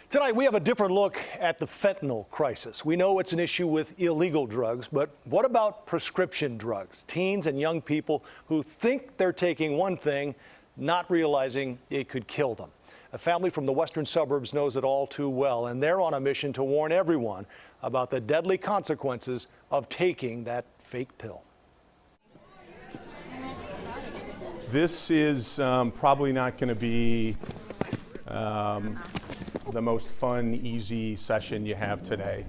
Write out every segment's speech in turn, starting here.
Tonight, we have a different look at the fentanyl crisis. We know it's an issue with illegal drugs, but what about prescription drugs? Teens and young people who think they're taking one thing, not realizing it could kill them. A family from the western suburbs knows it all too well, and they're on a mission to warn everyone about the deadly consequences of taking that fake pill. This is probably not going to be the most fun, easy session you have today.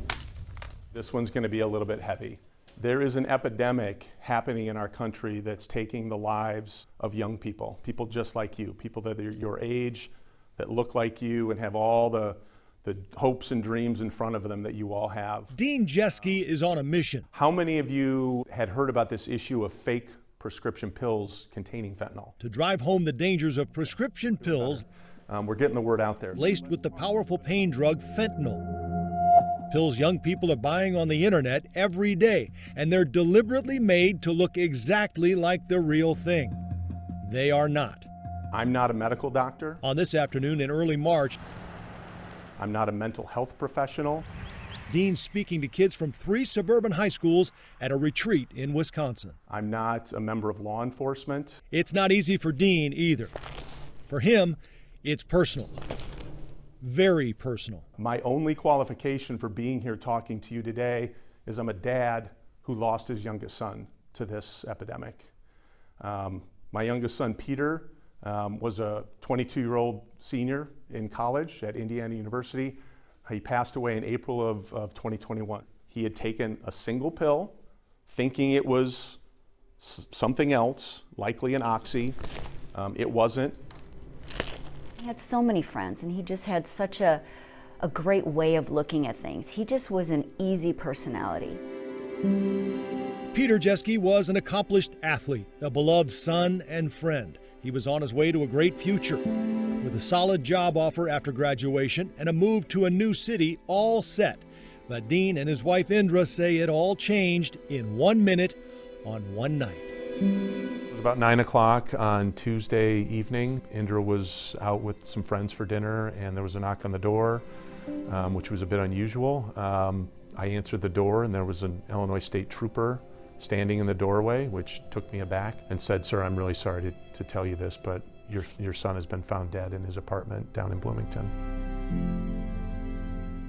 This one's going to be a little bit heavy. There is an epidemic happening in our country that's taking the lives of young people, people just like you, people that are your age, that look like you and have all the hopes and dreams in front of them that you all have. Dean Jeske is on a mission. How many of you had heard about this issue of fake prescription pills containing fentanyl? To drive home the dangers of prescription pills, we're getting the word out there. Laced with the powerful pain drug fentanyl. Pills young people are buying on the internet every day, and they're deliberately made to look exactly like the real thing. They are not. I'm not a medical doctor. On this afternoon in early March, I'm not a mental health professional. Dean's speaking to kids from 3 suburban high schools at a retreat in Wisconsin. I'm not a member of law enforcement. It's not easy for Dean either. For him, it's personal. Very personal. My only qualification for being here talking to you today is I'm a dad who lost his youngest son to this epidemic. My youngest son, Peter, was a 22-year-old senior in college at Indiana University. He passed away in April of 2021. He had taken a single pill, thinking it was something else, likely an oxy. It wasn't. He had so many friends, and he just had such a great way of looking at things. He just was an easy personality. Peter Jeske was an accomplished athlete, a beloved son and friend. He was on his way to a great future. With a solid job offer after graduation and a move to a new city all set. But Dean and his wife Indra say it all changed in 1 minute on one night. It was about 9 o'clock on Tuesday evening. Indra was out with some friends for dinner, and there was a knock on the door, which was a bit unusual. I answered the door, and there was an Illinois State Trooper standing in the doorway, which took me aback, and said, "Sir, I'm really sorry to tell you this, but your son has been found dead in his apartment down in Bloomington."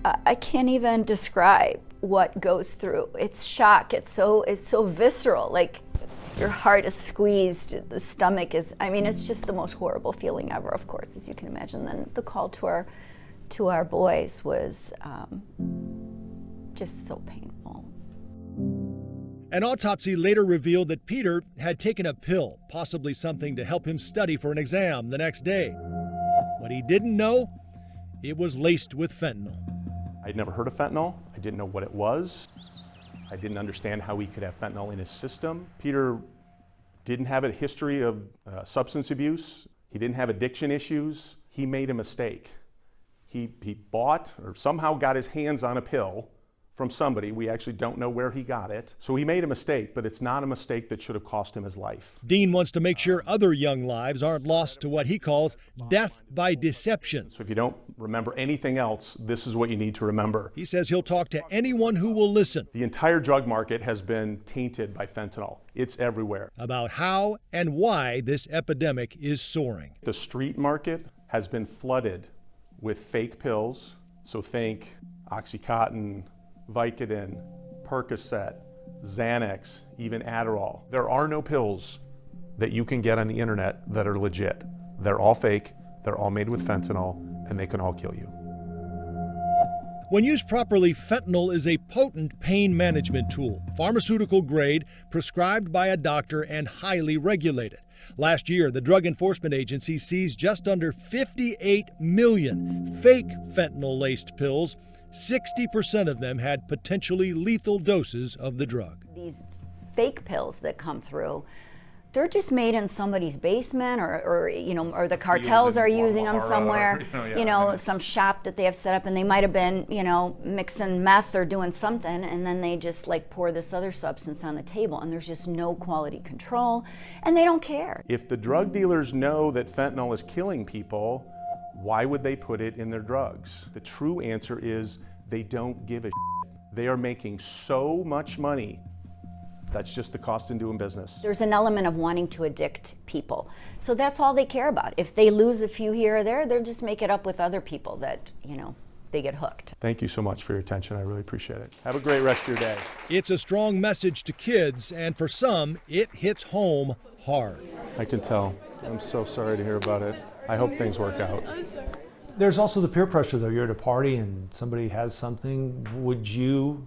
I can't even describe what goes through. It's shock. It's so visceral. Like your heart is squeezed. The stomach is. I mean, it's just the most horrible feeling ever. Of course, as you can imagine. Then the call to our boys was just so painful. An autopsy later revealed that Peter had taken a pill, possibly something to help him study for an exam the next day. What he didn't know, it was laced with fentanyl. I'd never heard of fentanyl. I didn't know what it was. I didn't understand how he could have fentanyl in his system. Peter didn't have a history of substance abuse. He didn't have addiction issues. He made a mistake. He bought or somehow got his hands on a pill from somebody. We actually don't know where he got it. So he made a mistake, but it's not a mistake that should have cost him his life. Dean wants to make sure other young lives aren't lost to what he calls death by deception. So if you don't remember anything else, this is what you need to remember. He says he'll talk to anyone who will listen. The entire drug market has been tainted by fentanyl. It's everywhere. About how and why this epidemic is soaring. The street market has been flooded with fake pills. So think Oxycontin, Vicodin, Percocet, Xanax, even Adderall. There are no pills that you can get on the internet that are legit. They're all fake, they're all made with fentanyl, and they can all kill you. When used properly, fentanyl is a potent pain management tool, pharmaceutical grade, prescribed by a doctor, and highly regulated. Last year, the Drug Enforcement Agency seized just under 58 million fake fentanyl-laced pills. 60% of them had potentially lethal doses of the drug. These fake pills that come through, they're just made in somebody's basement, or the cartels are using them somewhere. Some shop that they have set up, and they might have been, mixing meth or doing something, and then they just pour this other substance on the table, and there's just no quality control, and they don't care. If the drug dealers know that fentanyl is killing people, Why would they put it in their drugs? The true answer is they don't give a shit. They are making so much money. That's just the cost in doing business. There's an element of wanting to addict people. So that's all they care about. If they lose a few here or there, they'll just make it up with other people that, they get hooked. Thank you so much for your attention. I really appreciate it. Have a great rest of your day. It's a strong message to kids, and for some, it hits home hard. I can tell. I'm so sorry to hear about it. I hope things work out. There's also the peer pressure, though. You're at a party and somebody has something. Would you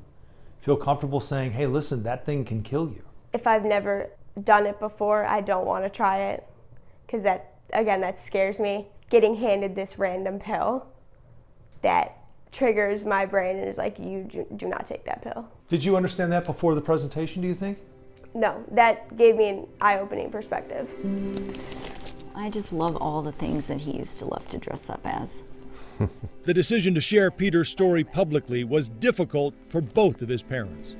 feel comfortable saying, hey, listen, that thing can kill you? If I've never done it before, I don't want to try it, because that scares me. Getting handed this random pill that triggers my brain and is like, you do not take that pill. Did you understand that before the presentation, do you think? No, that gave me an eye-opening perspective. I just love all the things that he used to love to dress up as. The decision to share Peter's story publicly was difficult for both of his parents.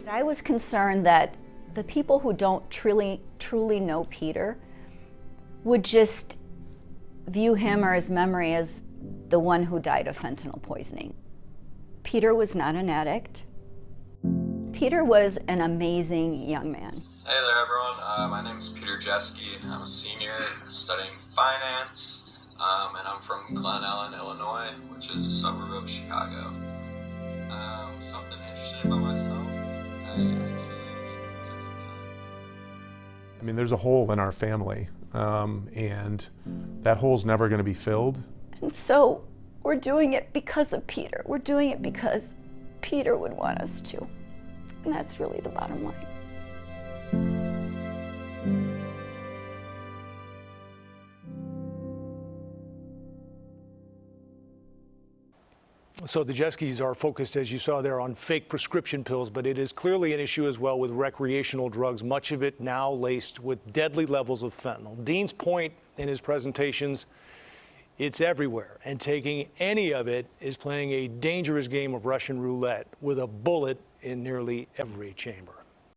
I was concerned that the people who don't truly know Peter would just view him or his memory as the one who died of fentanyl poisoning. Peter was not an addict. Peter was an amazing young man. Hey there, everyone. My name is Peter Jeske. I'm a senior studying finance, and I'm from Glen Ellen, Illinois, which is a suburb of Chicago. Something interesting about myself, I actually took some time. I mean, there's a hole in our family, and that hole's never going to be filled. And so we're doing it because of Peter. We're doing it because Peter would want us to. And that's really the bottom line. So the Jeskes are focused, as you saw there, on fake prescription pills, but it is clearly an issue as well with recreational drugs, much of it now laced with deadly levels of fentanyl. Dean's point in his presentations, it's everywhere, and taking any of it is playing a dangerous game of Russian roulette with a bullet in nearly every chamber.